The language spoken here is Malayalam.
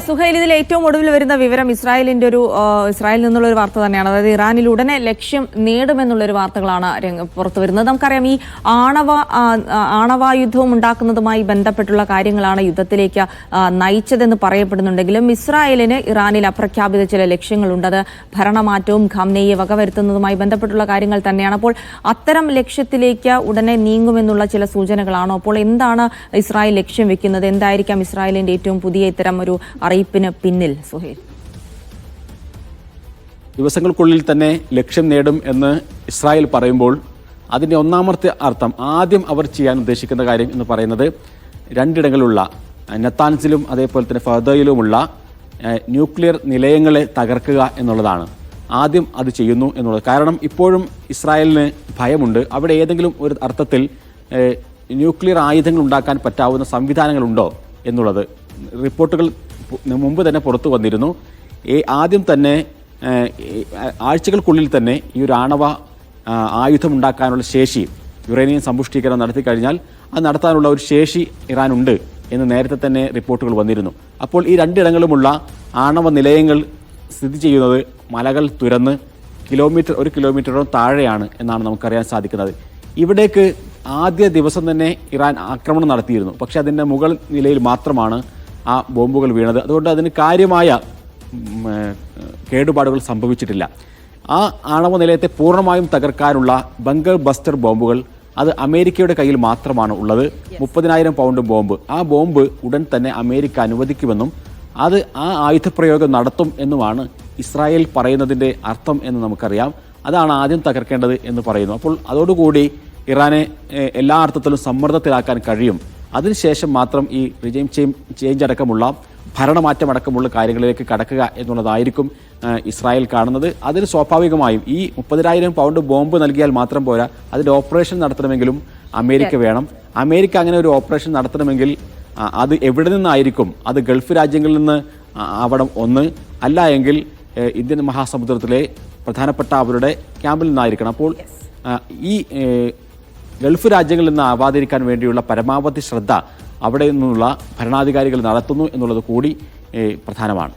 സുഹൈൽ, ഇതിൽ ഏറ്റവും ഒടുവിൽ വരുന്ന വിവരം ഇസ്രായേലിൽ നിന്നുള്ള ഒരു വാർത്ത തന്നെയാണ്. അതായത് ഇറാനിൽ ഉടനെ ലക്ഷ്യം നേടുമെന്നുള്ളൊരു വാർത്തകളാണ് പുറത്തു വരുന്നത്. നമുക്കറിയാം, ഈ ആണവായുധവും ഉണ്ടാക്കുന്നതുമായി ബന്ധപ്പെട്ടുള്ള കാര്യങ്ങളാണ് യുദ്ധത്തിലേക്ക് നയിച്ചതെന്ന് പറയപ്പെടുന്നുണ്ടെങ്കിലും ഇസ്രായേലിന് ഇറാനിൽ അപ്രഖ്യാപിത ചില ലക്ഷ്യങ്ങളുണ്ട്. അത് ഭരണമാറ്റവും ഖാംനെയെ വകവരുത്തുന്നതുമായി ബന്ധപ്പെട്ടുള്ള കാര്യങ്ങൾ തന്നെയാണ്. അപ്പോൾ അത്തരം ലക്ഷ്യത്തിലേക്ക് ഉടനെ നീങ്ങുമെന്നുള്ള ചില സൂചനകളാണോ? അപ്പോൾ എന്താണ് ഇസ്രായേൽ ലക്ഷ്യം വെക്കുന്നത്? എന്തായിരിക്കാം ഇസ്രായേലിന്റെ ഏറ്റവും പുതിയ ഇത്തരം ഒരു അറിയിപ്പിന് പിന്നിൽ? സുഹൈൽ, ദിവസങ്ങൾക്കുള്ളിൽ തന്നെ ലക്ഷ്യം നേടും എന്ന് ഇസ്രായേൽ പറയുമ്പോൾ അതിൻ്റെ ഒന്നാമത്തെ അർത്ഥം, ആദ്യം അവർ ചെയ്യാൻ ഉദ്ദേശിക്കുന്ന കാര്യം എന്ന് പറയുന്നത് രണ്ടിടങ്ങളുള്ള നത്താൻസിലും അതേപോലെ തന്നെ ഫർദയിലുമുള്ള ന്യൂക്ലിയർ നിലയങ്ങളെ തകർക്കുക എന്നുള്ളതാണ്. ആദ്യം അത് ചെയ്യുന്നു എന്നുള്ളത്. കാരണം ഇപ്പോഴും ഇസ്രായേലിന് ഭയമുണ്ട്, അവിടെ ഏതെങ്കിലും ഒരു അർത്ഥത്തിൽ ന്യൂക്ലിയർ ആയുധങ്ങൾ ഉണ്ടാക്കാൻ പറ്റാവുന്ന സംവിധാനങ്ങളുണ്ടോ എന്നുള്ളത്. റിപ്പോർട്ടുകൾ മുമ്പ് തന്നെ പുറത്തു വന്നിരുന്നു. ആദ്യം തന്നെ ആഴ്ചകൾക്കുള്ളിൽ തന്നെ ഈ ഒരു ആയുധം ഉണ്ടാക്കാനുള്ള ശേഷി, യുറേനിയം സമ്പുഷ്ടീകരണം നടത്തി കഴിഞ്ഞാൽ അത് നടത്താനുള്ള ഒരു ശേഷി ഇറാനുണ്ട് എന്ന് നേരത്തെ തന്നെ റിപ്പോർട്ടുകൾ വന്നിരുന്നു. അപ്പോൾ ഈ രണ്ടിടങ്ങളുമുള്ള ആണവ നിലയങ്ങൾ സ്ഥിതി ചെയ്യുന്നത് മലകൾ തുരന്ന് ഒരു കിലോമീറ്ററോളം താഴെയാണ് എന്നാണ് നമുക്കറിയാൻ സാധിക്കുന്നത്. ഇവിടേക്ക് ആദ്യ ദിവസം തന്നെ ഇറാൻ ആക്രമണം നടത്തിയിരുന്നു. പക്ഷേ അതിൻ്റെ മുകൾ നിലയിൽ മാത്രമാണ് ആ ബോംബുകൾ വീണത്. അതുകൊണ്ട് അതിന് കാര്യമായ കേടുപാടുകൾ സംഭവിച്ചിട്ടില്ല. ആ ആണവ നിലയത്തെ പൂർണ്ണമായും തകർക്കാനുള്ള ബങ്കർ ബസ്റ്റർ ബോംബുകൾ അത് അമേരിക്കയുടെ കയ്യിൽ മാത്രമാണ് ഉള്ളത്. 30,000 പൗണ്ട് ബോംബ്. ആ ബോംബ് ഉടൻ തന്നെ അമേരിക്ക അനുവദിക്കുമെന്നും അത് ആ ആയുധപ്രയോഗം നടത്തും എന്നുമാണ് ഇസ്രായേൽ പറയുന്നതിൻ്റെ അർത്ഥം എന്ന് നമുക്കറിയാം. അതാണ് ആദ്യം തകർക്കേണ്ടത് എന്ന് പറയുന്നു. അപ്പോൾ അതോടുകൂടി ഇറാനെ എല്ലാ അർത്ഥത്തിലും സമ്മർദ്ദത്തിലാക്കാൻ കഴിയും. അതിനുശേഷം മാത്രം ഈ റിജൈം ചേഞ്ച് അടക്കമുള്ള ഭരണമാറ്റമടക്കമുള്ള കാര്യങ്ങളിലേക്ക് കടക്കുക എന്നുള്ളതായിരിക്കും ഇസ്രായേൽ കാണുന്നത്. അതിന് സ്വാഭാവികമായും ഈ 30,000 പൗണ്ട് ബോംബ് നൽകിയാൽ മാത്രം പോരാ, അതിൻ്റെ ഓപ്പറേഷൻ നടത്തണമെങ്കിലും അമേരിക്ക വേണം. അമേരിക്ക അങ്ങനെ ഒരു ഓപ്പറേഷൻ നടത്തണമെങ്കിൽ അത് എവിടെ നിന്നായിരിക്കും? അത് ഗൾഫ് രാജ്യങ്ങളിൽ നിന്ന് ആവണം ഒന്ന്, അല്ല എങ്കിൽ ഇന്ത്യൻ മഹാസമുദ്രത്തിലെ പ്രധാനപ്പെട്ട അവരുടെ ക്യാമ്പിൽ നിന്നായിരിക്കണം. അപ്പോൾ ഈ ഗൾഫ് രാജ്യങ്ങളിൽ നിന്ന് ആവാതിരിക്കാൻ വേണ്ടിയുള്ള പരമാവധി ശ്രദ്ധ അവിടെ നിന്നുള്ള ഭരണാധികാരികൾ നടത്തുന്നു എന്നുള്ളത് കൂടി പ്രധാനമാണ്.